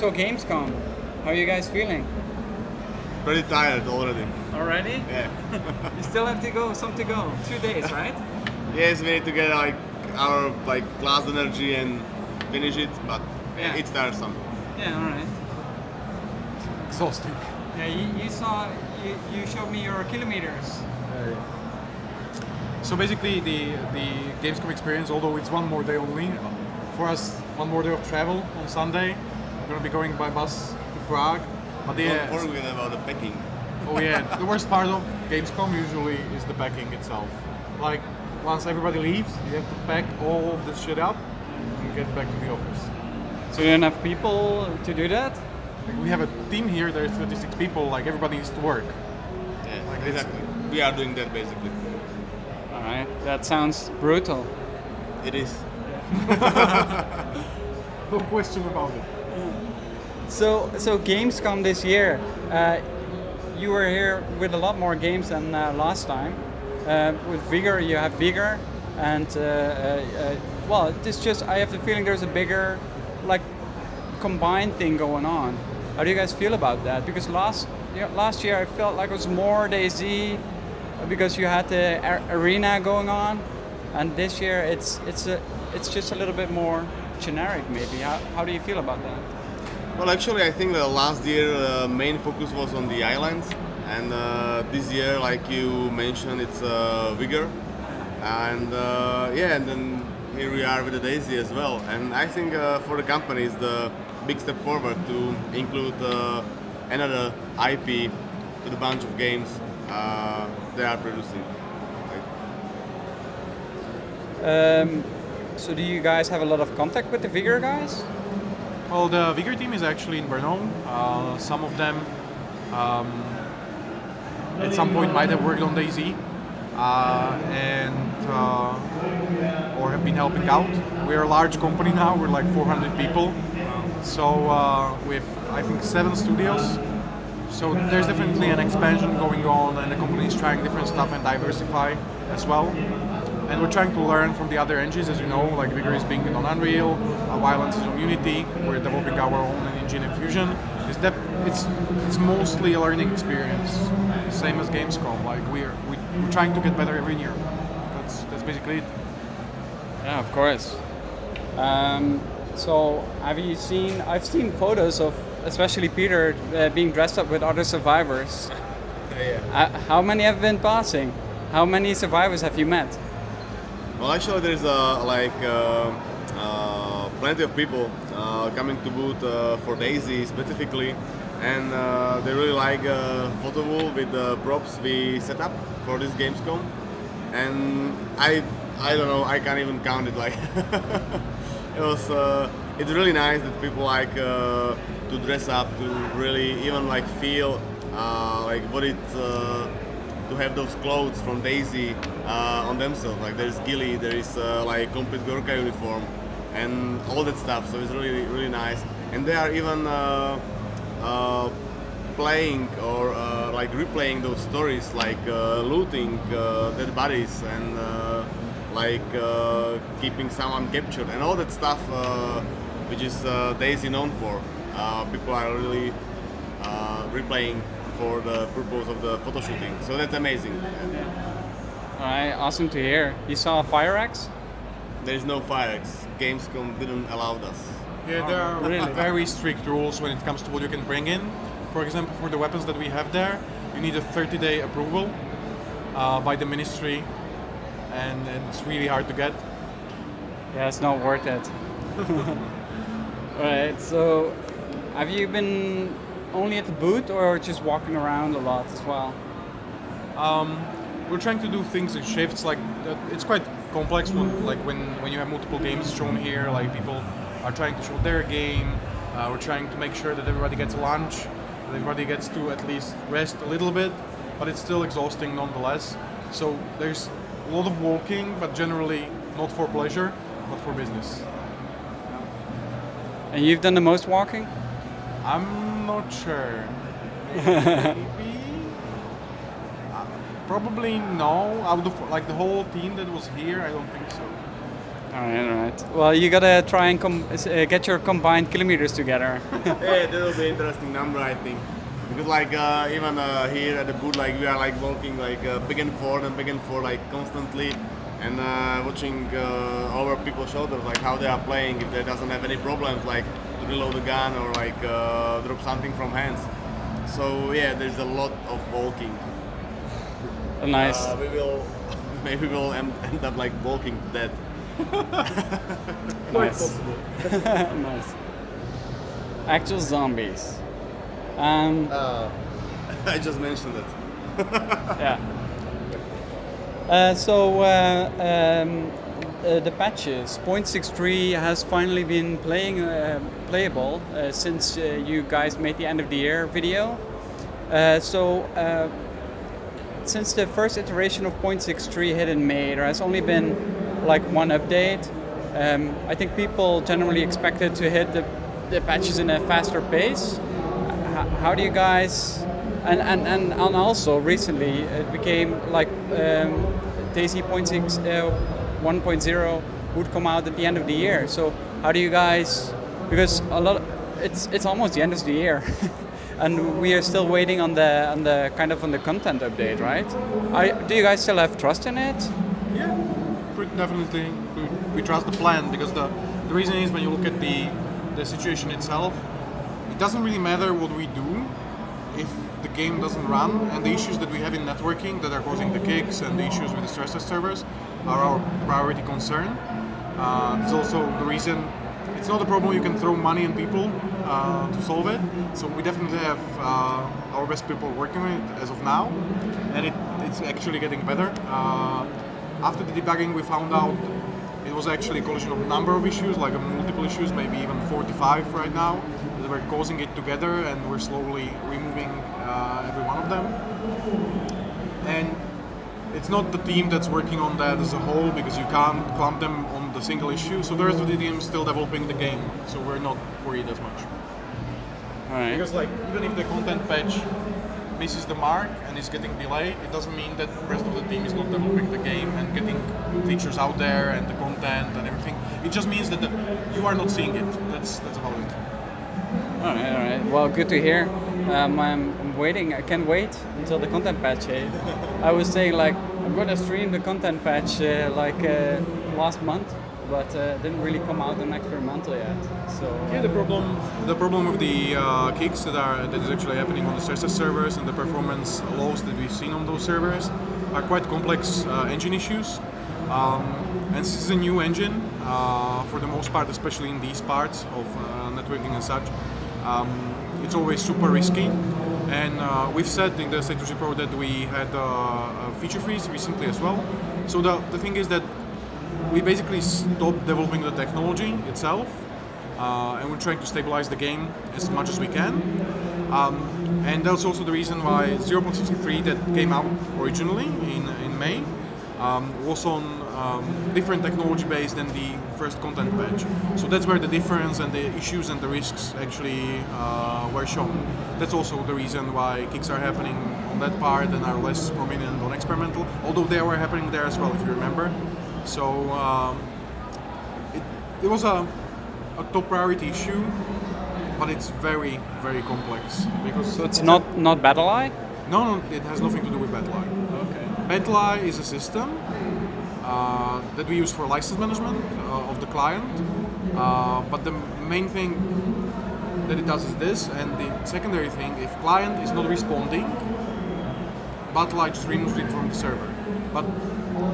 So Gamescom, how are you guys feeling? Pretty tired already. Already? Yeah. You still have to go, some to go. 2 days, right? Yes, we need to get like our class energy and finish it, but Yeah. it's tiresome. Yeah, alright. Exhausting. Yeah, you showed me your kilometers. So basically, the Gamescom experience, although it's one more day only, for us, one more day of travel on Sunday. We're gonna be going by bus to Prague. But Don't forget about the packing. oh yeah, the worst part of Gamescom usually is the packing itself. Like once everybody leaves, you have to pack all of this shit up and get back to the office. So you don't have people to do that? Like, we have a team here. There's 36 people. Like everybody needs to work. Yeah, Like it's- exactly. We are doing that basically. Alright, that sounds brutal. It is. No question about it. So Gamescom this year, you were here with a lot more games than last time. With Vigor, you have Vigor, and well, it's just I have the feeling there's a bigger, like, combined thing going on. How do you guys feel about that? Because last year I felt like it was more DayZ because you had the arena going on, and this year it's just a little bit more generic maybe. How do you feel about that? Well, actually, I think last year main focus was on the islands, and this year, like you mentioned, it's Vigor, and yeah, and then here we are with the DayZ as well. And I think for the company, it's the big step forward to include another IP to the bunch of games they are producing. So do you guys have a lot of contact with the Vigor guys? Well, the Vigor team is actually in Brno. Some of them at some point might have worked on DayZ or have been helping out. We're a large company now. We're like 400 people. So with I think 7 studios. So there's definitely an expansion going on, and the company is trying different stuff and diversify as well. And we're trying to learn from the other engines, as you know, like Vigor is being on Unreal, Violence is on Unity, we're developing our own engine in Fusion. It's mostly a learning experience, same as Gamescom. Like we're trying to get better every year. That's basically it. Yeah, of course. So I've seen photos of especially Peter being dressed up with other survivors. Yeah. How many have been passing? How many survivors have you met? Well, actually, there's plenty of people coming to booth for DayZ specifically, and they really like photo wall with the props we set up for this Gamescom. And I don't know, I can't even count it. Like it's really nice that people like to dress up, to really even like feel like what it. To have those clothes from DayZ on themselves. Like there's ghillie, there is like complete Gorka uniform, and all that stuff. So it's really nice. And they are even playing or like replaying those stories, like looting dead bodies and like keeping someone captured and all that stuff, which is DayZ known for. People are really replaying for the purpose of the photo shooting. So that's amazing. Alright, awesome to hear. You saw a fire axe? There is no fireworks. Gamescom didn't allow us. Yeah, there are really? very strict rules when it comes to what you can bring in. For example, for the weapons that we have there, you need a 30-day approval by the ministry, and it's really hard to get. Yeah, it's not worth it. Alright, so have you been only at the booth or just walking around a lot as well? We're trying to do things in shifts. Like it's quite complex when you have multiple games shown here. Like people are trying to show their game. We're trying to make sure that everybody gets lunch, that everybody gets to at least rest a little bit, but it's still exhausting nonetheless. So there's a lot of walking, but generally not for pleasure, but for business. And you've done the most walking? I'm not sure. Maybe. Probably no. Out of like the whole team that was here, I don't think so. All right. Well, you gotta try and get your combined kilometers together. Yeah, that will be an interesting number, I think. Because like even here at the booth, like we are like walking like back and forth like constantly, and watching over people's shoulders, like how they are playing, if they doesn't have any problems, like to reload a gun or like drop something from hands. So yeah, there's a lot of walking. Nice. We will maybe we'll end up like walking dead. Nice. Nice. Actual zombies. I just mentioned it. Yeah. The patches. 0.63 has finally been playable since you guys made the end of the year video. Since the first iteration of 0.63 hit in May, there has only been like one update. I think people generally expected to hit the patches in a faster pace. How do you guys, and also recently it became like DayZ 1.0 would come out at the end of the year. So how do you guys, because it's almost the end of the year. And we are still waiting on the content update, right? Do you guys still have trust in it? Yeah, definitely. We trust the plan, because the reason is, when you look at the situation itself, it doesn't really matter what we do if the game doesn't run, and the issues that we have in networking that are causing the kicks and the issues with the stress test servers are our priority concern. It's also the reason. It's not a problem you can throw money and people to solve it. So we definitely have our best people working on it as of now, and it's actually getting better. After the debugging, we found out it was actually a collision of a number of issues, like multiple issues, maybe even 45 right now, that were causing it together, and we're slowly removing every one of them. And it's not the team that's working on that as a whole, because you can't clump them on the single issue. So the rest of the team is still developing the game, so we're not worried as much. All right. Because like, even if the content patch misses the mark and is getting delayed, it doesn't mean that the rest of the team is not developing the game and getting features out there and the content and everything. It just means that you are not seeing it. That's about it. All right. Well, good to hear. I'm waiting. I can't wait until the content patch. I was saying like I'm gonna stream the content patch last month, but didn't really come out on experimental yet. So yeah, the problem with the kicks that is actually happening on the stress test servers and the performance lows that we've seen on those servers are quite complex engine issues. And this is a new engine for the most part, especially in these parts of networking and such. It's always super risky, and we've said in the status report that we had a feature freeze recently as well. So the thing is that we basically stopped developing the technology itself, and we're trying to stabilize the game as much as we can. And that's also the reason why 0.63 that came out originally in May was on different technology base than the first content patch. So that's where the difference and the issues and the risks actually were shown. That's also the reason why kicks are happening on that part and are less prominent on experimental, although they were happening there as well, if you remember. So it was a top priority issue, but it's very, very complex. Because so it's not BattlEye? No, it has nothing to do with BattlEye. Okay. BattlEye is a system that we use for license management of the client, but the main thing that it does is this, and the secondary thing, if client is not responding, BattlEye just removes it from the server. But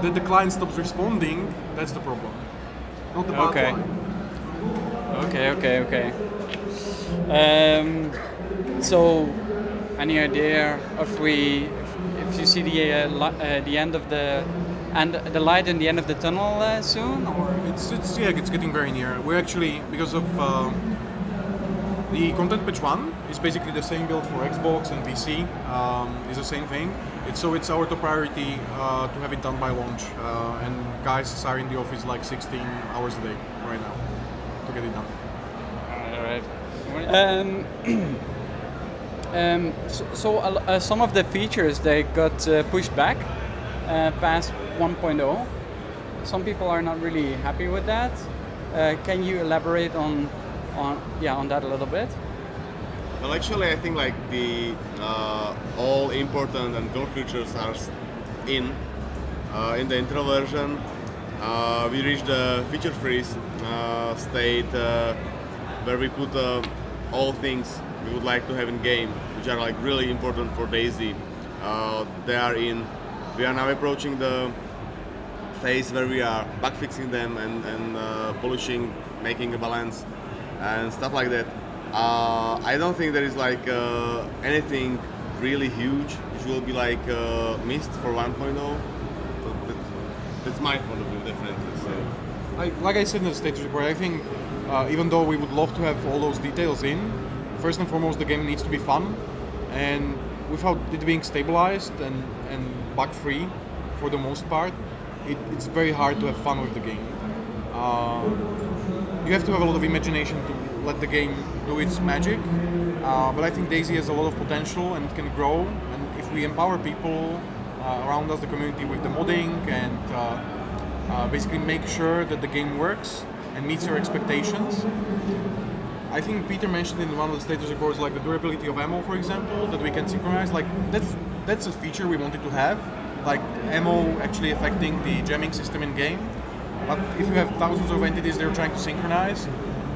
that the client stops responding, that's the problem, not the BattlEye. Okay. So, any idea if you see the end of the light in the end of the tunnel soon, or it's getting very near. We're actually, because of the content patch 1 is basically the same build for Xbox and PC, is the same thing. It's our top priority to have it done by launch, and guys are in the office like 16 hours a day right now to get it done. All right. Some of the features they got pushed back past 1.0. some people are not really happy with that. Can you elaborate on that a little bit? Well, actually, I think like the all important and core features are in the intro version. We reached the feature freeze state where we put all things we would like to have in game, which are like really important for DayZ. They are in. We are now approaching the phase where we are bug fixing them and polishing, making a balance and stuff like that. I don't think there is like anything really huge which will be like missed for 1.0. So that's my point of view, definitely. So. Like I said in the status report, I think even though we would love to have all those details in, first and foremost the game needs to be fun, and without it being stabilized and bug-free for the most part, it's very hard to have fun with the game. You have to have a lot of imagination to let the game do its magic, but I think DayZ has a lot of potential and it can grow, and if we empower people around us, the community, with the modding and basically make sure that the game works and meets your expectations. I think Peter mentioned in one of the status reports like the durability of ammo, for example, that we can synchronize. Like that's a feature we wanted to have, like ammo actually affecting the jamming system in game. But if you have thousands of entities they're trying to synchronize,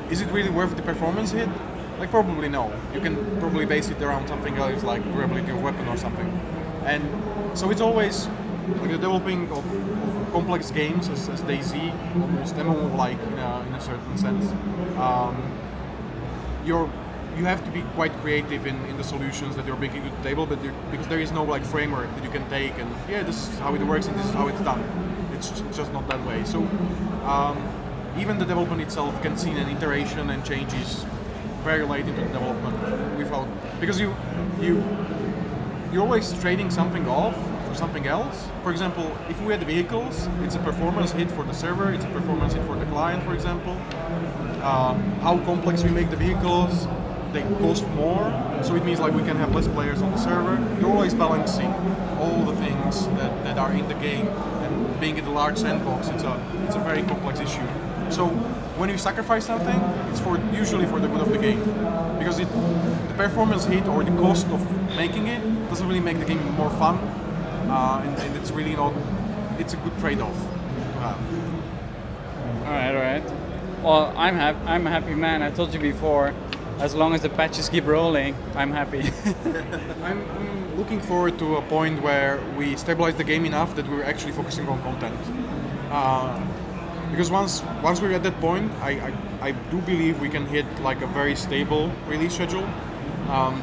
is it really worth the performance hit? Like probably no. You can probably base it around something else like durability of weapon or something. And so it's always like the developing of complex games as DayZ, almost MMO-like in a certain sense. You have to be quite creative in the solutions that you're bringing to the table, but because there is no like framework that you can take and yeah, this is how it works and this is how it's done. It's just not that way. So even the development itself can see an iteration and changes very late into the development without, because you're always trading something off for something else. For example, if we had vehicles, it's a performance hit for the server, it's a performance hit for the client, for example. How complex we make the vehicles, they cost more, so it means like we can have less players on the server. You're always balancing all the things that are in the game, and being in a large sandbox, it's a very complex issue. So when you sacrifice something, it's usually for the good of the game, because the performance hit or the cost of making it doesn't really make the game more fun, and it's really not. It's a good trade-off to have. All right. Well, I'm a happy man. I told you before, as long as the patches keep rolling, I'm happy. I'm looking forward to a point where we stabilize the game enough that we're actually focusing on content. Because once we're at that point, I do believe we can hit like a very stable release schedule.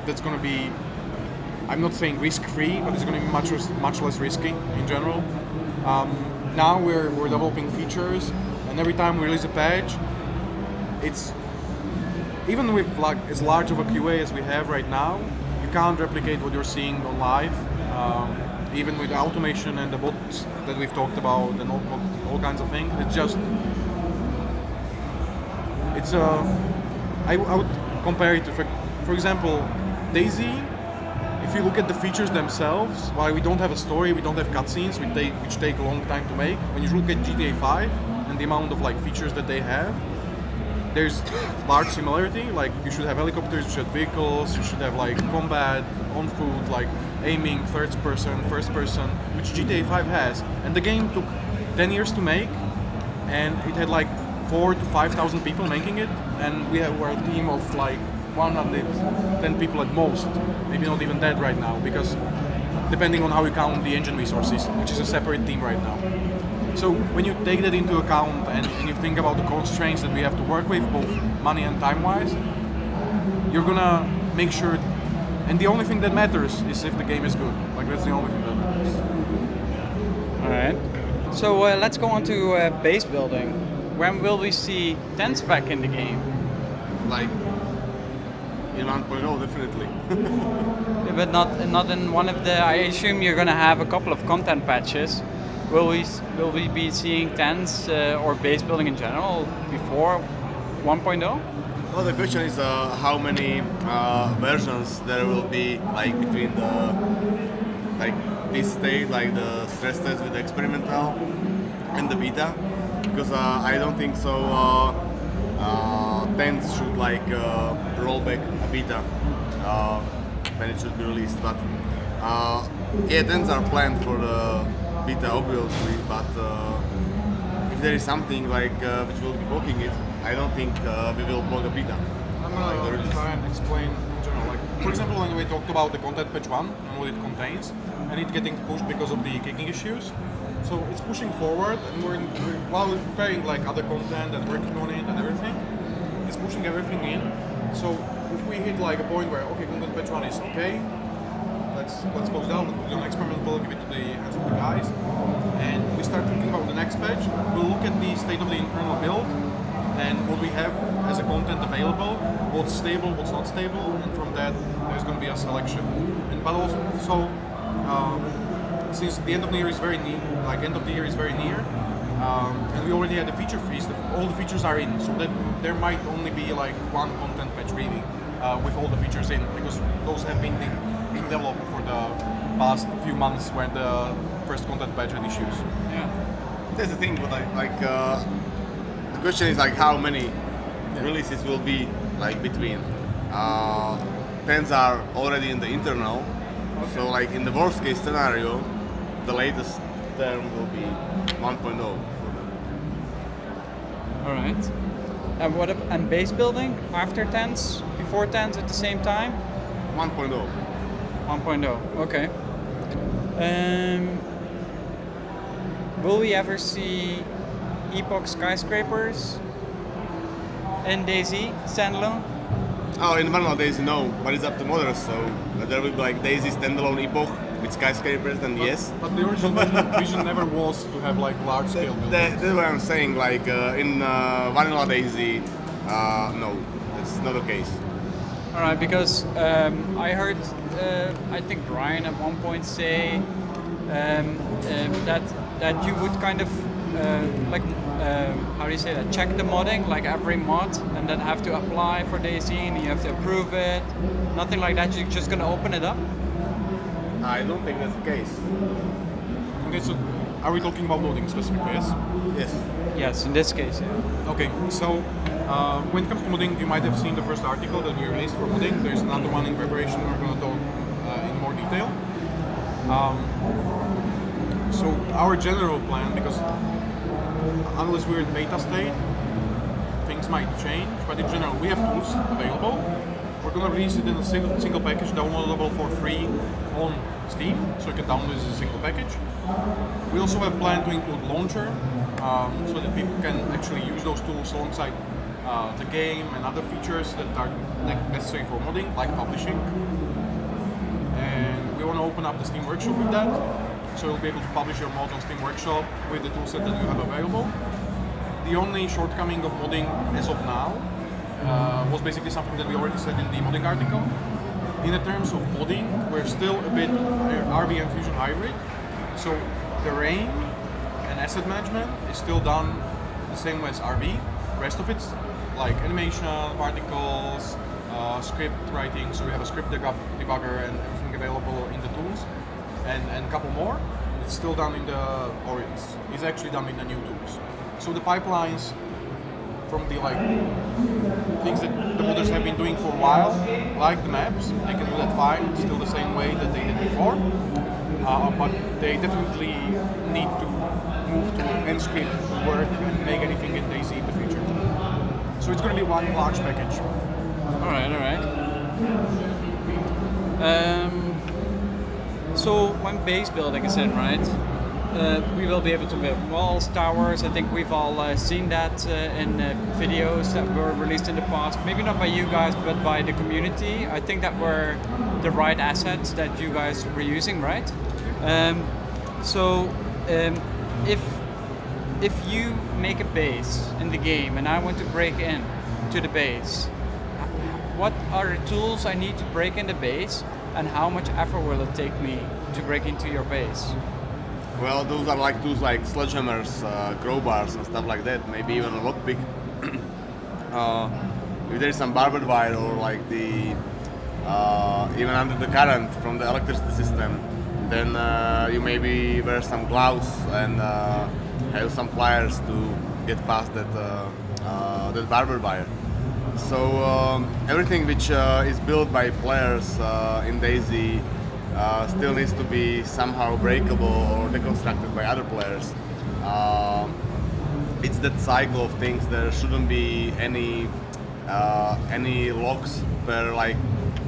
That's going to be, I'm not saying risk-free, but it's going to be much less risky in general. Now we're developing features, and every time we release a patch, it's even with like as large of a QA as we have right now, you can't replicate what you're seeing on live. Even with the automation and the bots that we've talked about and all kinds of things, I would compare it to, for example, DayZ. If you look at the features themselves, while we don't have a story, we don't have cutscenes, which take a long time to make. When you look at GTA 5 and the amount of like features that they have, there's large similarity. Like you should have helicopters, you should have vehicles, you should have like combat, on foot, like aiming, first person, which GTA 5 has. And the game took 10 years to make, and it had like 4,000 to 5,000 people making it, and we're a team of like 110 people at most. Maybe not even that right now, because depending on how you count the engine resources, which is a separate team right now. So when you take that into account and you think about the constraints that we have to work with, both money and time-wise, you're gonna make sure, and the only thing that matters is if the game is good. Like that's the only thing that matters. All right. So let's go on to base building. When will we see tents back in the game? Like in 1.0, definitely. Yeah, but not in one of the. I assume you're gonna have a couple of content patches. Will we be seeing tents or base building in general before 1.0? Well, the question is how many versions there will be, like between the like this state, like the stress test with the experimental, and the beta, because I don't think so. Tents should like roll back a beta when it should be released. But yeah, tents are planned for the beta, obviously. But if there is something like which will be blocking it, I don't think we will block a beta. I'm gonna try and explain in general. Like, for example, when we talked about the content patch 1 and what it contains, and it getting pushed because of the kicking issues. So it's pushing forward, and while we're preparing like other content and working on it and everything, it's pushing everything in. So if we hit like a point where okay, content patch 1 is okay, let's close down, let's do an experimental, give it to the hands of the guys, and we start thinking about the next patch. We'll look at the state of the internal build and what we have as a content available, what's stable, what's not stable, and from that there's going to be a selection. But also, since the end of the year is very near, and we already had the feature freeze, all the features are in, so that there might only be like one content patch really with all the features in, because those have been being developed for the past few months when the first content patch had issues. Yeah. That's the thing, but the question is like how many releases will be like between. Pens are already in the internal, so like in the worst case scenario, the latest term will be 1.0. All right. And and base building after tens, before tens at the same time? 1.0. 1.0. Okay. Will we ever see Epoch skyscrapers in DayZ standalone? Oh, in vanilla DayZ no, but it's up to modders, so there will be like DayZ standalone Epoch with skyscrapers, then yes. But the original vision never was to have like large scale buildings. That's what I'm saying, like in vanilla DayZ, no, that's not the case. All right, because I heard, I think Brian at one point say that you would kind of how do you say that? Check the modding, like every mod, and then have to apply for DayZ, and you have to approve it. Nothing like that. You're just gonna open it up. I don't think that's the case. Okay, so are we talking about modding specifically? Yes. Yes. Yes, in this case, yeah. Okay, so when it comes to modding, you might have seen the first article that we released for modding. There's another one in preparation. We're going to talk in more detail. So our general plan, because unless we're in beta state, things might change. But in general, we have tools available. We're going to release it in a single package, downloadable for free on Steam, so you can download it as a single package. We also have a plan to include launcher, so that people can actually use those tools alongside the game and other features that are necessary for modding, like publishing. And we want to open up the Steam Workshop with that, so you'll be able to publish your mods on Steam Workshop with the toolset that you have available. The only shortcoming of modding as of now was basically something that we already said in the modding article. In the terms of modding, we're still a bit RV and Fusion hybrid, so terrain and asset management is still done the same way as RV. Rest of it's like animation, particles, script writing, so we have a script debugger and everything available in the tools, and a couple more. It's still done in it's actually done in the new tools. So the pipelines from the things that the modders have been doing for a while, like the maps, they can do that fine. It's still the same way that they did before, but they definitely need to move to NScript to work and make anything in DayZ in the future. So it's going to be one large package. All right. So when base building is in, right? We will be able to build walls, towers. I think we've all seen that in videos that were released in the past. Maybe not by you guys, but by the community. I think that were the right assets that you guys were using, right? If you make a base in the game and I want to break in to the base, what are the tools I need to break in the base, and how much effort will it take me to break into your base? Well, those are like tools like sledgehammers, crowbars and stuff like that, maybe even a lockpick. If there is some barbed wire or like the even under the current from the electricity system, then you maybe wear some gloves and have some pliers to get past that barber wire. So everything which is built by players in DayZ still needs to be somehow breakable or deconstructed by other players. It's that cycle of things. There shouldn't be any locks per like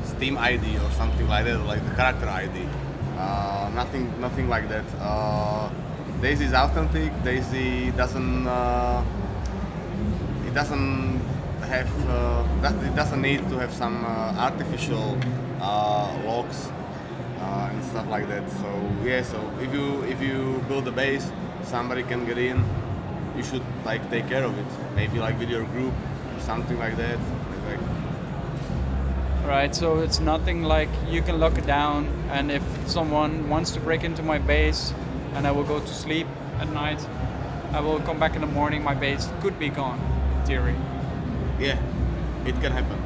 Steam ID or something like that, like the character ID. Nothing like that. DayZ is authentic. DayZ doesn't. It doesn't have. It doesn't need to have some artificial locks and stuff like that. So yeah. So if you build a base, somebody can get in. You should like take care of it. Maybe like with your group, or something like that. Like, Right, so it's nothing like you can lock it down, and if someone wants to break into my base and I will go to sleep at night, I will come back in the morning, my base could be gone, in theory. yeah, it can happen.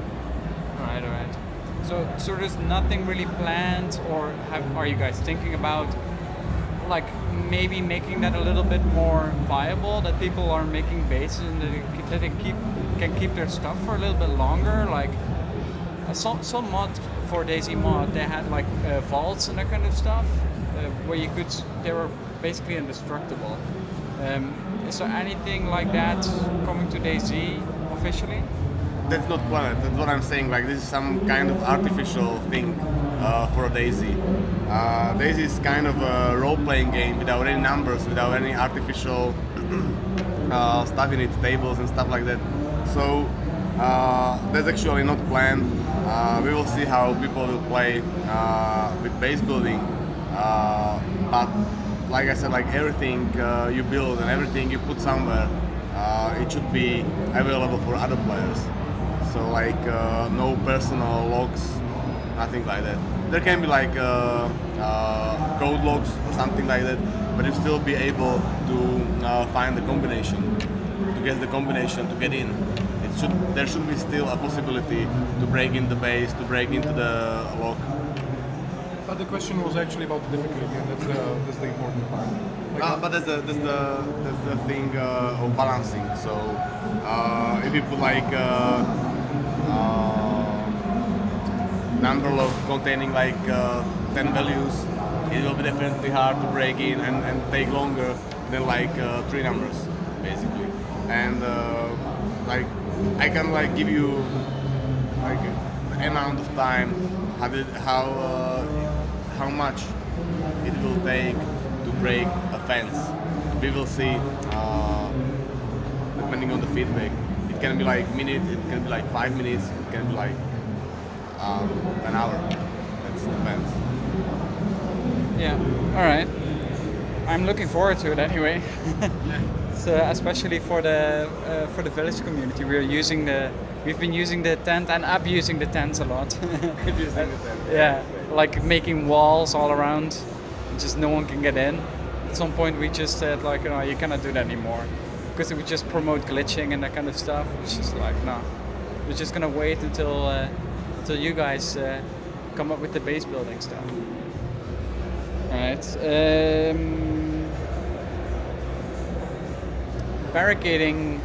Alright. So there's nothing really planned, or are you guys thinking about like maybe making that a little bit more viable, that people are making bases and that they can keep their stuff for a little bit longer, like some mod for DayZ mod, they had like vaults and that kind of stuff, where they were basically indestructible. Is there anything like that coming to DayZ officially? That's not planned. That's what I'm saying. Like this is some kind of artificial thing for DayZ. DayZ is kind of a role-playing game without any numbers, without any artificial stuff in it, tables and stuff like that. So that's actually not planned. We will see how people will play with base building. But like I said, like everything you build and everything you put somewhere, it should be available for other players. So like no personal logs, nothing like that. There can be like code logs or something like that, but you still be able to find the combination, to get the combination to get in. There should be still a possibility to break in the base, to break into the log. But the question was actually about the difficulty, and that's the important part. Like, But that's the thing of balancing. So if you put like number log containing like 10 values, it will be definitely hard to break in and take longer than like 3 numbers, basically. And like I can like give you like the amount of time, how much it will take to break a fence. We will see, depending on the feedback. It can be like minute, it can be like 5 minutes, it can be like an hour. It depends. Yeah. All right. I'm looking forward to it anyway. So especially for the village community, we've been using the tent and abusing the tents a lot. Yeah, like making walls all around, just no one can get in. At some point we just said like, you cannot do that anymore, because it would just promote glitching and that kind of stuff. It's just like, no, we're just gonna wait until you guys come up with the base building stuff. All right. Barricading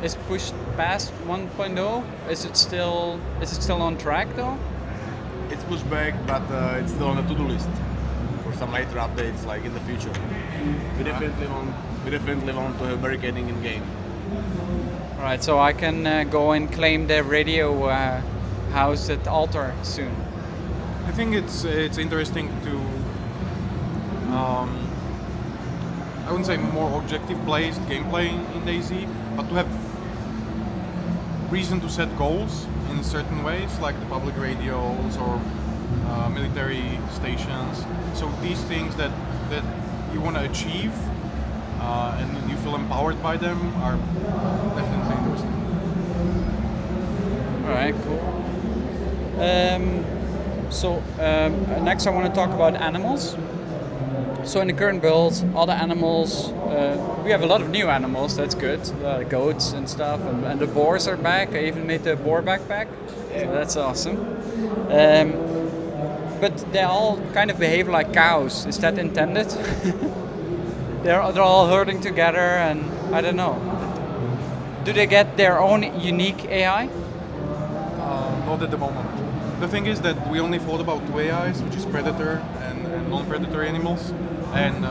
is pushed past 1.0. Is it still on track though? It's pushed back, but it's still on the to-do list for some later updates, like in the future. We definitely want to have barricading in game. All right, so I can go and claim the radio house at Altar soon. I think it's interesting to I wouldn't say more objective based gameplay in DayZ, but to have reason to set goals in certain ways, like the public radios or military stations. So these things that you want to achieve and you feel empowered by them are definitely interesting. All right, cool. So next I want to talk about animals. So in the current build, all the animals, we have a lot of new animals, that's good. Goats and stuff, and the boars are back. I even made the boar backpack, so that's awesome. But they all kind of behave like cows. Is that intended? they're all herding together, and I don't know. Do they get their own unique AI? Not at the moment. The thing is that we only thought about two AIs, which is predator and non-predatory animals, and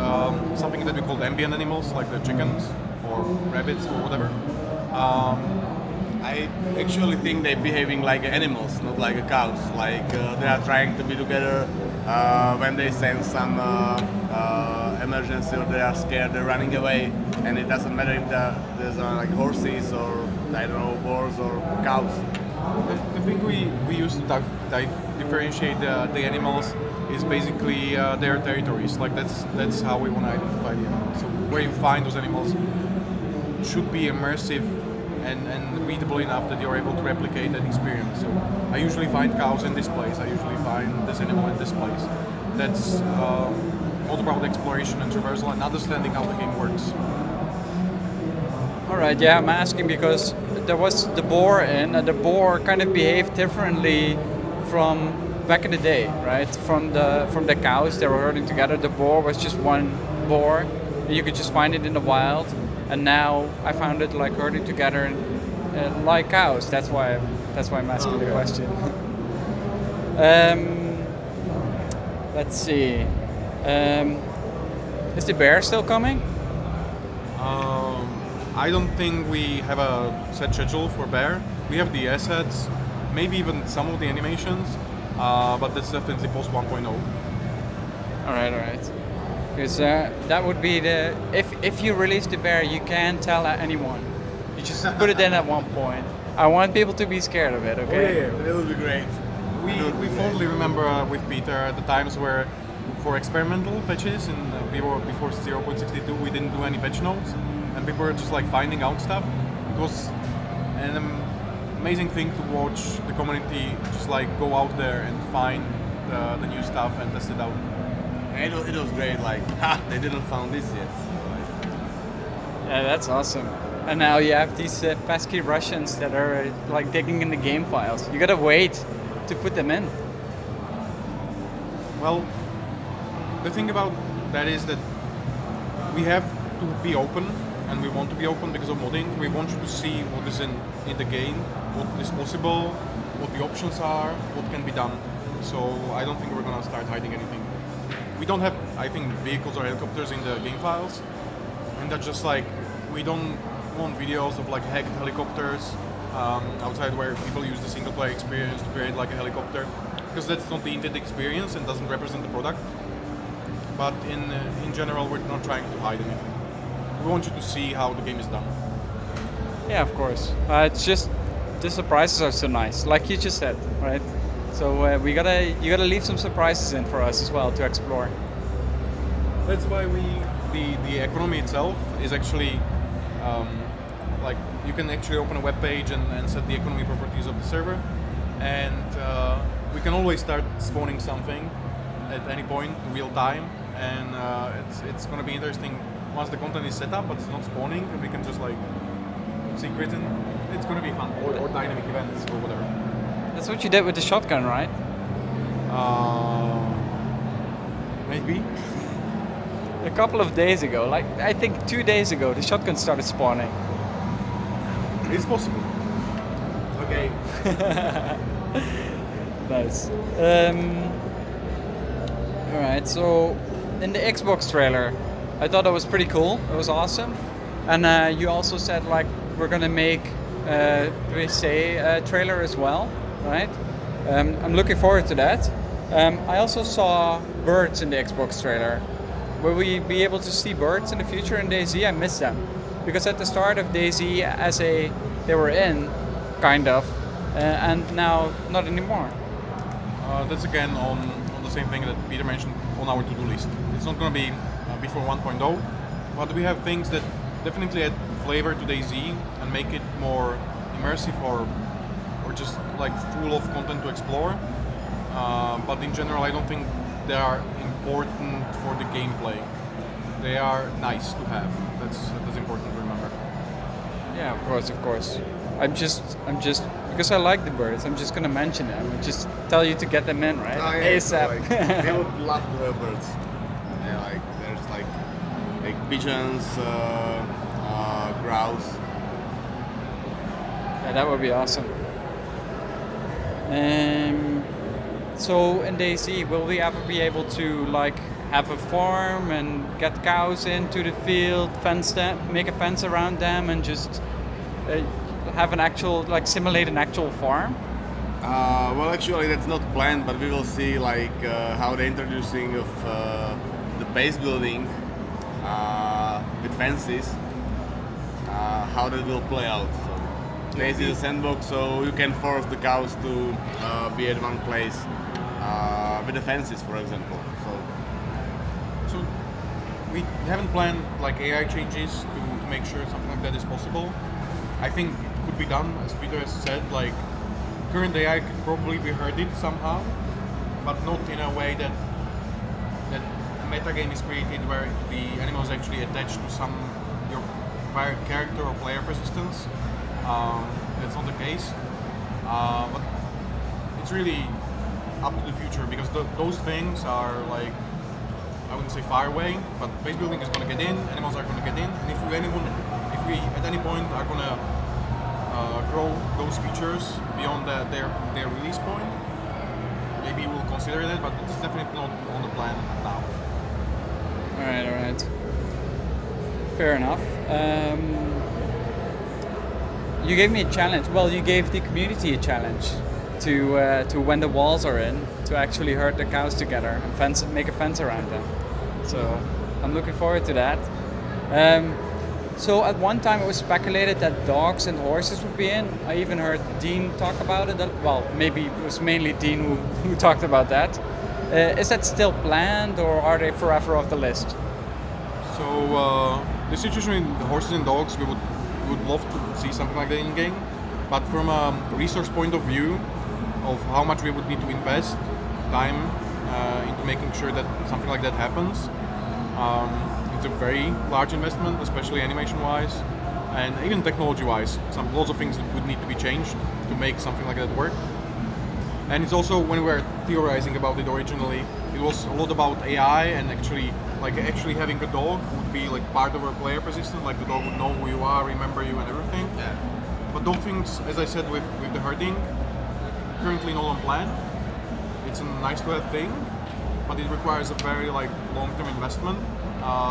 something that we call ambient animals, like the chickens or rabbits or whatever. I actually think they're behaving like animals, not like cows. Like they are trying to be together when they sense some emergency or they are scared, they're running away, and it doesn't matter if there's like horses or I don't know boars or cows. The thing we use to differentiate the animals is basically their territories. Like that's how we want to identify the animals. So where you find those animals should be immersive and readable enough that you're able to replicate that experience. So I usually find cows in this place. I usually find this animal in this place. That's more about exploration and traversal and understanding how the game works. All right, yeah, I'm asking because there was the boar in, and the boar kind of behaved differently from back in the day, right? From the cows, they were herding together. The boar was just one boar, and you could just find it in the wild. And now I found it like herding together like cows. That's why I'm asking the question. Let's see. Is the bear still coming? I don't think we have a set schedule for Bear. We have the assets, maybe even some of the animations, but that's definitely post 1.0. All right. Because that would be the if you release the bear, you can't tell anyone. You just put it in at one point. I want people to be scared of it. Okay. That would be great. We totally remember with Peter the times where, for experimental patches in before 0.62, we didn't do any patch notes, and people were just like finding out stuff. It was an amazing thing to watch the community just like go out there and find the new stuff and test it out. It was great. Like, they didn't found this yet. Yeah, that's awesome. And now you have these pesky Russians that are like digging in the game files. You gotta wait to put them in. Well, the thing about that is that we have to be open, and we want to be open because of modding. We want you to see what is in the game, what is possible, what the options are, what can be done. So I don't think we're gonna start hiding anything. We don't have, I think, vehicles or helicopters in the game files, and that's just like, we don't want videos of like hacked helicopters outside where people use the single player experience to create like a helicopter, because that's not the intended experience and doesn't represent the product. But in general, we're not trying to hide anything. We want you to see how the game is done. Yeah, of course. It's just the surprises are so nice, like you just said, right? So you gotta leave some surprises in for us as well to explore. That's why the economy itself is actually like you can actually open a web page and set the economy properties of the server, and we can always start spawning something at any point real time, and it's going to be interesting once the content is set up but it's not spawning, and we can just like put secrets in. It's going to be fun, or dynamic events or whatever. That's what you did with the shotgun, right? Maybe. A couple of days ago, like I think 2 days ago, the shotgun started spawning. It's possible. Okay. Nice. Alright, so in the Xbox trailer, I thought that was pretty cool. It was awesome. And you also said like we're gonna make a trailer as well, right? I'm looking forward to that. I also saw birds in the Xbox trailer. Will we be able to see birds in the future in DayZ? I missed them. Because at the start of DayZ, they were in, kind of, and now not anymore. That's again on the same thing that Peter mentioned on our to-do list. It's not going to be before 1.0, but we have things that definitely add flavor to DayZ and make it more immersive or just like full of content to explore. But in general, I don't think they are important for the gameplay. They are nice to have. That's important to remember. Yeah, of course. I'm just because I like the birds. I'm just gonna mention them. I just tell you to get them in, right? Oh, yeah, ASAP. like, they would love to have birds. Yeah, like there's like like pigeons, grouse. Yeah, that would be awesome. So in DayZ, will we ever be able to like have a farm and get cows into the field, fence them, make a fence around them, and just have an actual like simulate an actual farm? Well, actually, that's not planned, but we will see like how the introducing of the base building with fences, how that will play out. So, DayZ is a sandbox, so you can force the cows to be at one place with the fences, for example. So we haven't planned like AI changes to make sure something like that is possible. I think it could be done, as Peter has said, like current AI could probably be herded somehow, but not in a way that a metagame is created where the animal is actually attached to some your character or player persistence. That's not the case, but it's really up to the future because those things are like, I wouldn't say far away, but base building is going to get in, animals are going to get in, and if we at any point are going to grow those features beyond their release point, maybe we'll consider that, but it's definitely not on the plan now. All right. Fair enough. You gave me a challenge. Well, you gave the community a challenge to when the walls are in, to actually herd the cows together and make a fence around them. So I'm looking forward to that. So at one time it was speculated that dogs and horses would be in. I even heard Dean talk about it. Well, maybe it was mainly Dean who talked about that. Is that still planned, or are they forever off the list? So the situation with the horses and dogs, we would love to see something like that in game, but from a resource point of view of how much we would need to invest time into making sure that something like that happens, it's a very large investment, especially animation-wise and even technology-wise. Lots of things that would need to be changed to make something like that work. And it's also, when we were theorizing about it originally, it was a lot about AI and actually having a dog would be like part of our player persistence, like the dog would know who you are, remember you and everything. Yeah. But those things, as I said with the herding, currently not on plan. It's a nice to have thing, but it requires a very like long-term investment.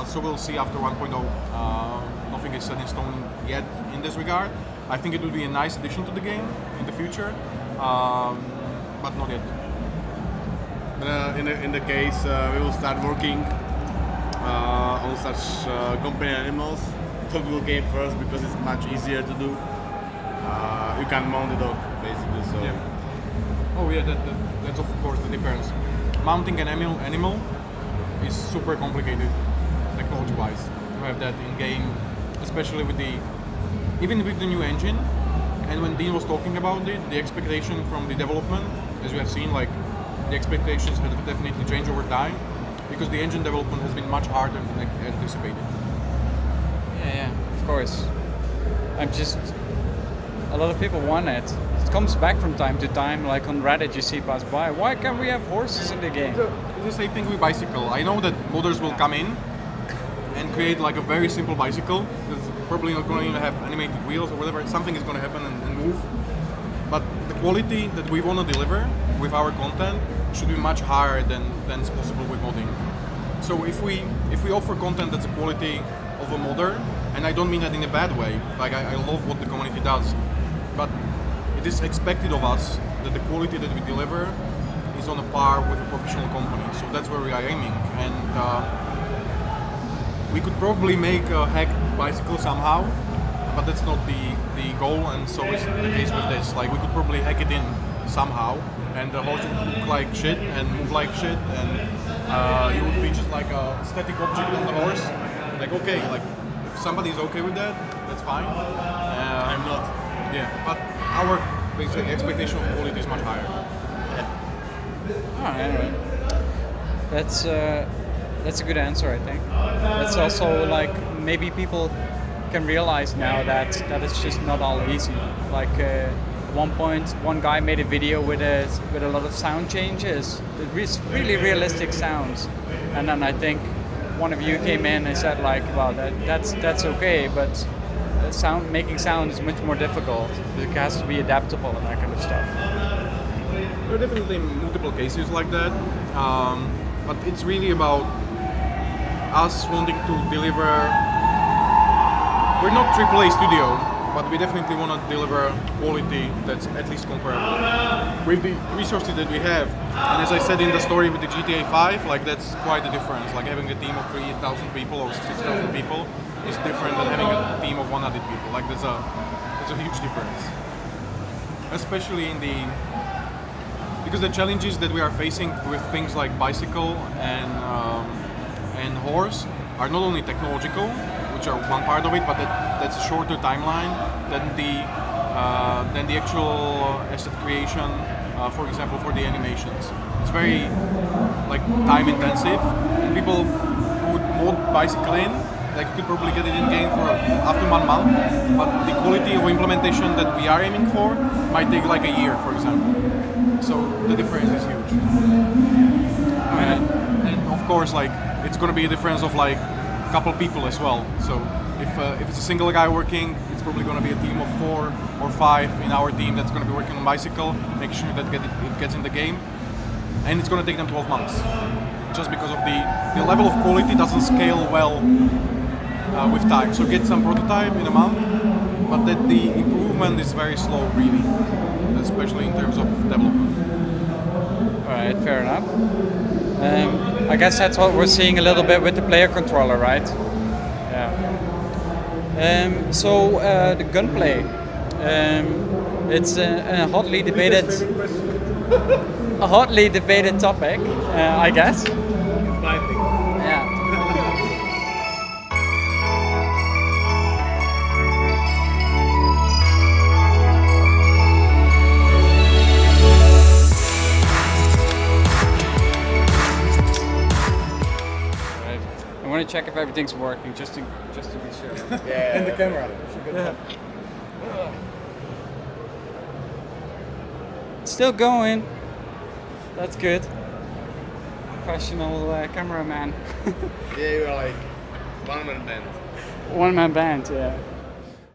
So we'll see after 1.0. Nothing is set in stone yet in this regard. I think it will be a nice addition to the game in the future, but not yet. But in the case we will start working on such companion animals, dog will game first because it's much easier to do. You can mount the dog basically. So. Yeah. Oh yeah, that's of course the difference. Mounting an animal is super complicated technology-wise. To have that in game, especially even with the new engine. And when Dean was talking about it, the expectation from the development, as we have seen, like the expectations have definitely changed over time because the engine development has been much harder than anticipated. Yeah, of course. A lot of people want it. It comes back from time to time, like on Reddit you see pass by. Why can't we have horses in the game? It's the same thing with bicycle. I know that modders will come in and create like a very simple bicycle that's probably not going to even have animated wheels or whatever. Something is going to happen and move. But the quality that we want to deliver with our content should be much higher than is possible with modding. So if we offer content that's the quality of a modder, and I don't mean that in a bad way, like I love what the community does, but it is expected of us that the quality that we deliver is on a par with a professional company. So that's where we are aiming. And we could probably make a hacked bicycle somehow, but that's not the goal, and so is the case with this. Like we could probably hack it in somehow, and the horse would look like shit and move like shit, and you would be just like a static object on the horse. Like okay, like if somebody's okay with that, that's fine. I'm not. Yeah, but our basically expectation of quality is much higher. Alright. That's a good answer, I think. That's also like maybe people can realize now that it's just not all easy. Like at one point, one guy made a video with a lot of sound changes, really realistic sounds, and then I think one of you came in and said like, well, that's okay, but making sound is much more difficult. It has to be adaptable and that kind of stuff. There are definitely multiple cases like that, but it's really about us wanting to deliver. We're not AAA studio, but we definitely want to deliver quality that's at least comparable with the resources that we have. And as I said in the story with the GTA 5, like that's quite a difference. Like having a team of 3,000 people or 6,000 people is different than having a team of 100 people. Like there's a huge difference, especially because the challenges that we are facing with things like bicycle and horse are not only technological, which are one part of it, but that's a shorter timeline than the actual asset creation. For example, for the animations, it's very like time intensive, and people who would mod bicycle in, like could probably get it in game for after 1 month, but the quality of implementation that we are aiming for might take like a year, for example. So the difference is huge. And of course, like it's going to be a difference of like a couple people as well. So if it's a single guy working, it's probably going to be a team of 4 or 5 in our team that's going to be working on bicycle, make sure that it gets in the game, and it's going to take them 12 months, just because of the level of quality doesn't scale well with time. So get some prototype in a month, but that the improvement is very slow, really, especially in terms of development. All right, fair enough. I guess that's what we're seeing a little bit with the player controller, right? Yeah. So the gunplay, it's a hotly debated topic, I guess. It's my thing. Yeah. Right. I want to check if everything's working, just to be sure. Yeah. And the camera. It's still going. That's good. Professional cameraman. Yeah, you're like one-man band. One man band, yeah.